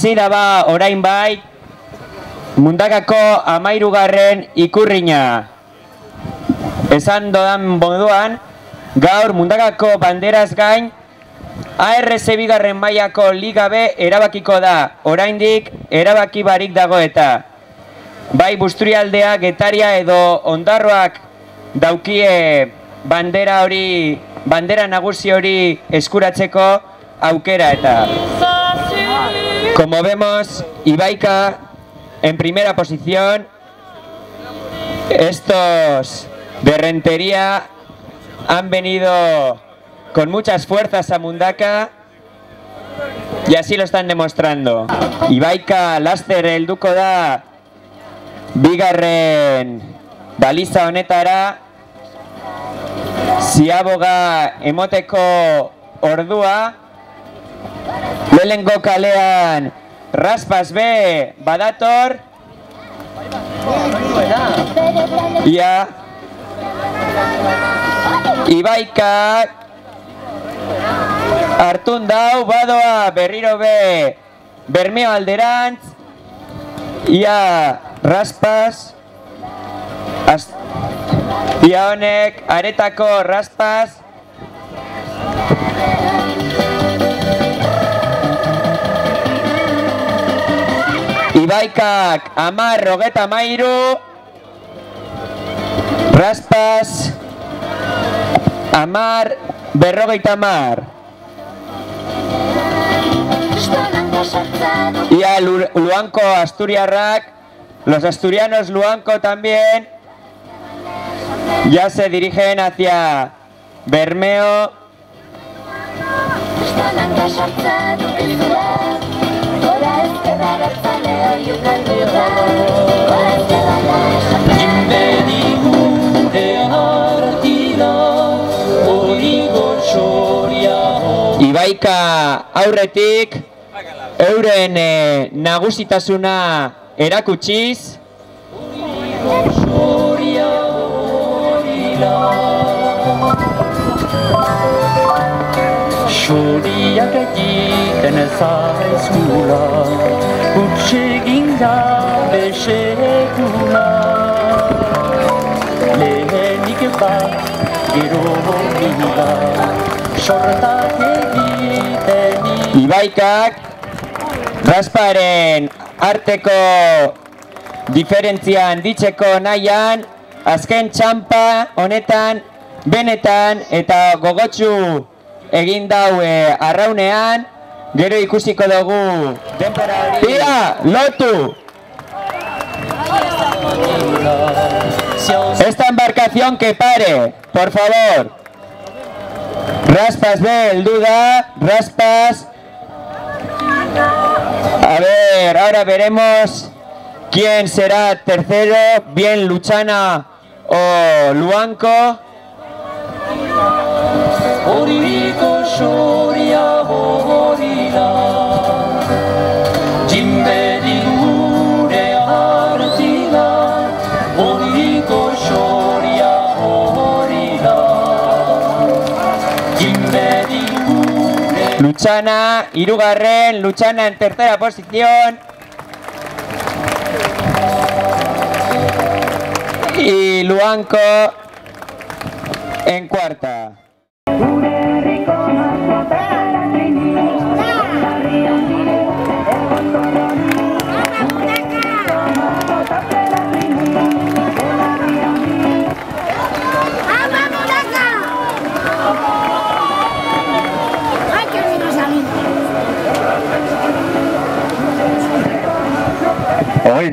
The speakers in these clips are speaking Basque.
hasi daba orain bai Mundakako 13. ikurrina. Esan dodan moduan, gaur Mundakako banderaz gain ARS bigarren mailako Liga B erabakiko da, oraindik erabaki barik dago eta. Bai Busturialdea, Getaria edo Ondarroak daukie bandera nagusi hori eskuratzeko aukera eta. Como vemos, Ibaika en primera posición. Estos de Rentería han venido con muchas fuerzas a Mundaka y así lo están demostrando. Ibaika laster helduko da bigarren baliza honetara, ziaboga emoteko ordua. Lehenengo kalean Raspas B badator. Ia Ibaika hartun dau, badoa berriro be Bermeo alderantz. Ia Raspas, ia honek aretako Raspas. Ibaikak 10-23, Raspas 10-50. Ia Luanco Asturiarrak, los asturianos Luanco también, ya se dirigen hacia Bermeo. Ibaika aurretik euren nagusitasuna erakutsiz. Xoriak egiten zaizkula, hutsegin gabe sekula. Lehenik bat, gero bila, sortak egiten. Ibaikak Rasparen arteko diferentzia handitzeko nahian, azken txampa honetan benetan eta gogotsu egin dau arraunean. Gero ikusiko dugu denbora hori. Tira, lotu! Esta embarcación que pare, por favor. Raspas B, heldu da, Raspas. A ver, ahora veremos quién será tercero, bien Luchana o Luanco. Luchana, hirugarren, Luchana en tercera posición. Y Luanco en cuarta.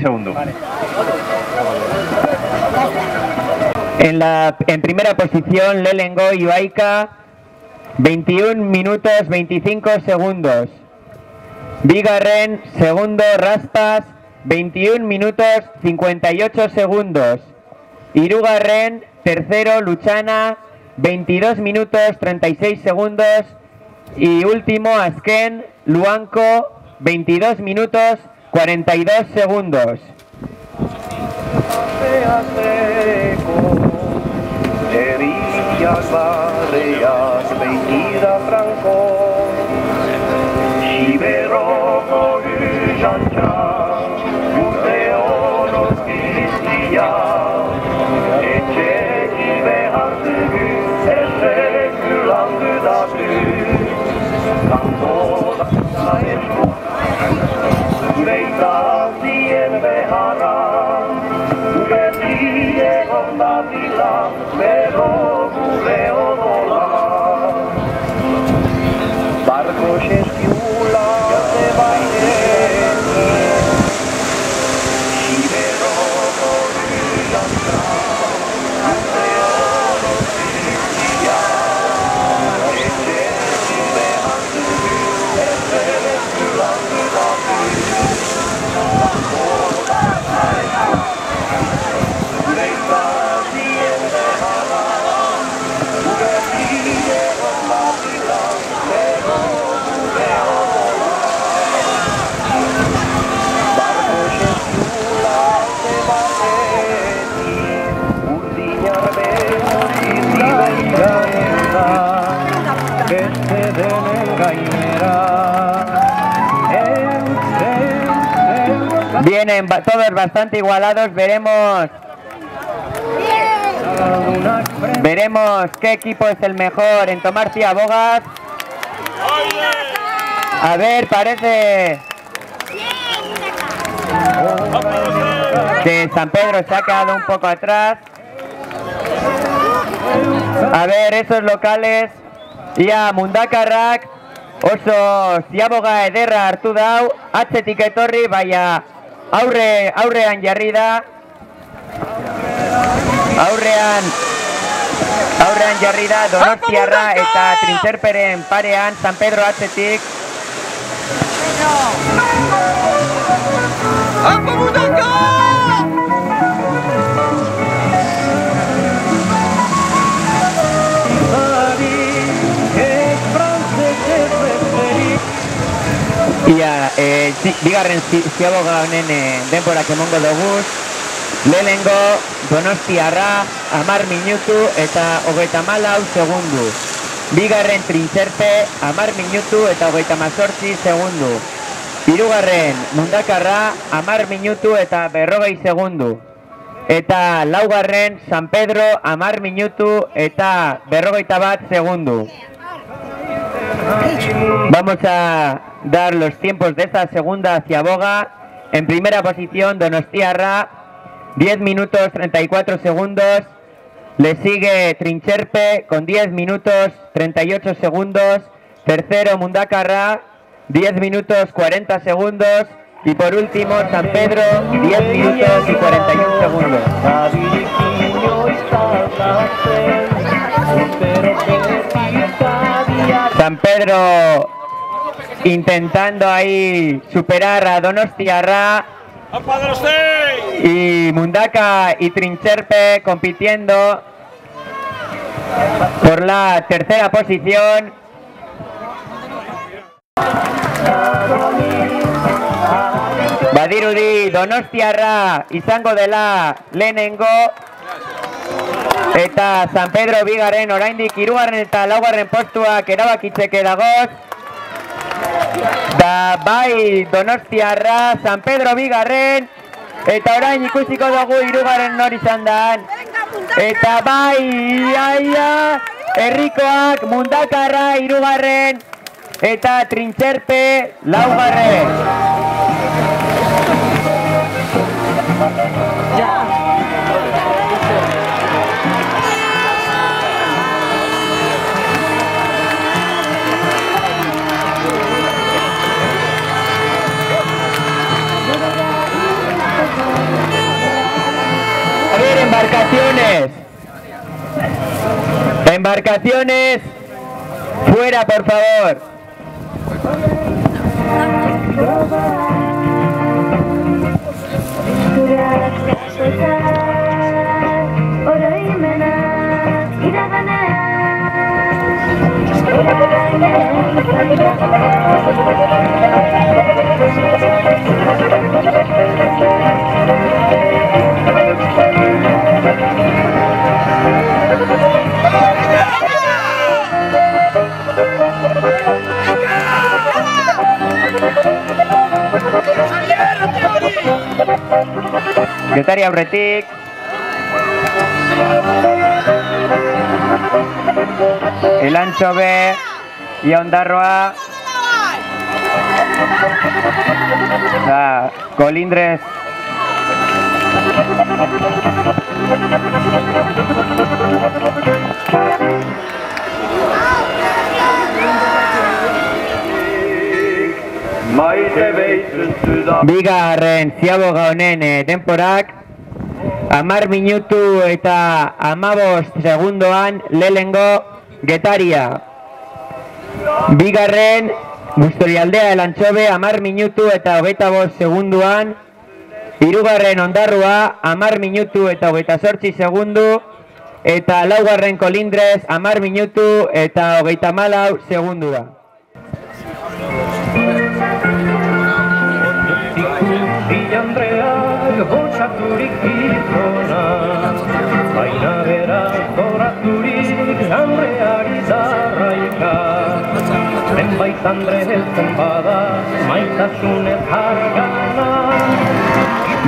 Segundo. En primera posición, Lehenengo Ibaika, 21 minutos 25 segundos. Bigarren, segundo, Raspas, 21 minutos 58 segundos. Hirugarren, tercero, Luchana, 22 minutos 36 segundos. Y último, azken, Luanco, 22 minutos 42 segundos. Franco, Vienen todos bastante igualados, veremos qué equipo es el mejor en tomar ciabogas. A ver, parece que San Pedro se ha quedado un poco atrás. A ver, esos locales. Ia Mundakarrak oso ziaboga ederra hartu dau, atzetik etorri, baina aurrean jarri da. Aurrean jarri da Donostiarra eta Trintxerperen parean San Pedro atzetik. ¡Apa Mundaka! Ia, bigarren ziaboga honen denborak emongo dugu. Lehenengo Donostiarra 10 minutu eta 34 segundu. Bigarren Trintxerpe 10 minutu eta 38 segundu. Hirugarren Mundakarra 10 minutu eta 40 segundu. Eta laugarren San Pedro 10 minutu eta 41 segundu. Vamos a dar los tiempos de esta segunda ciaboga. En primera posición Donostiarra, 10 minutos 34 segundos. Le sigue Trintxerpe con 10 minutos 38 segundos. Tercero Mundakarra, 10 minutos 40 segundos. Y por último San Pedro, 10 minutos y 41 segundos. San Pedro intentando ahí superar a Donostiarra. Y Mundaka y Trintxerpe compitiendo por la tercera posición. Badirudi Donostiarra izango dela lehenengo. Eta San Pedro bigarren, oraindik hirugarren eta laugarren postuak erabakitzeke dagoz. Da bai Donostiarra, San Pedro bigarren. Eta orain ikusiko dugu hirugarren nor izan dan. Eta bai, iaia, herrikoak Mundakarra hirugarren. Eta Trintxerpe laugarren. A ver, embarcaciones, fuera por favor. Getari aurretik. Elantxobe, ia Ondarroa. Colindres Bigarren ziaboga honen denporak 10 minutu eta 15 segundoan lehenengo Getaria. Bigarren Busturialdea Elantxobe 10 minutu eta 25 segunduan. Hirugarren Ondarrua 10 minutu eta 28 segundu. Eta laugarren Kolindrez 10 minutu eta 34 segundua. Ikusi Andreak botxaturik gizona, baina bera zoraturik Andreari zarraika. Zenbait Andre heltzen bada, maitasunez hargana.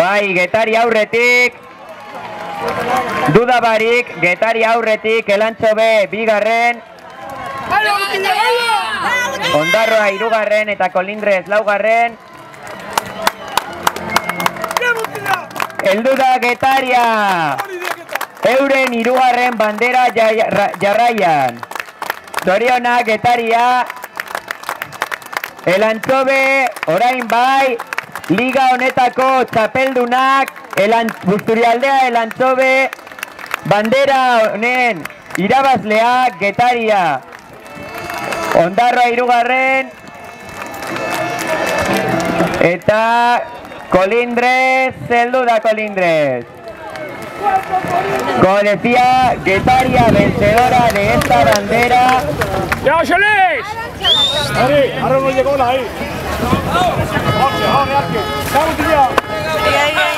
Bai, Getari aurretik, dudabarik, Getari aurretik, Elantxobe bigarren, Ondarroa hirugarren eta Kolindrez laugarren. Heldu da Getaria, euren hirugarren bandera jarraian. Zorionak Getaria, Elantxobe orain bai, liga honetako txapeldunak, Busturialdea Elantxobe, bandera honen irabazleak Getaria. Ondarroa hirugarren eta Kolindrez, heldu da Kolindrez. Como decía, Getaria vencedora de esta bandera. ¡Ya, Xolés! ¡Ari! ¡Ahora no llegó la ahí! ¡Vamos, vamos, vamos! ¡Vamos, tío!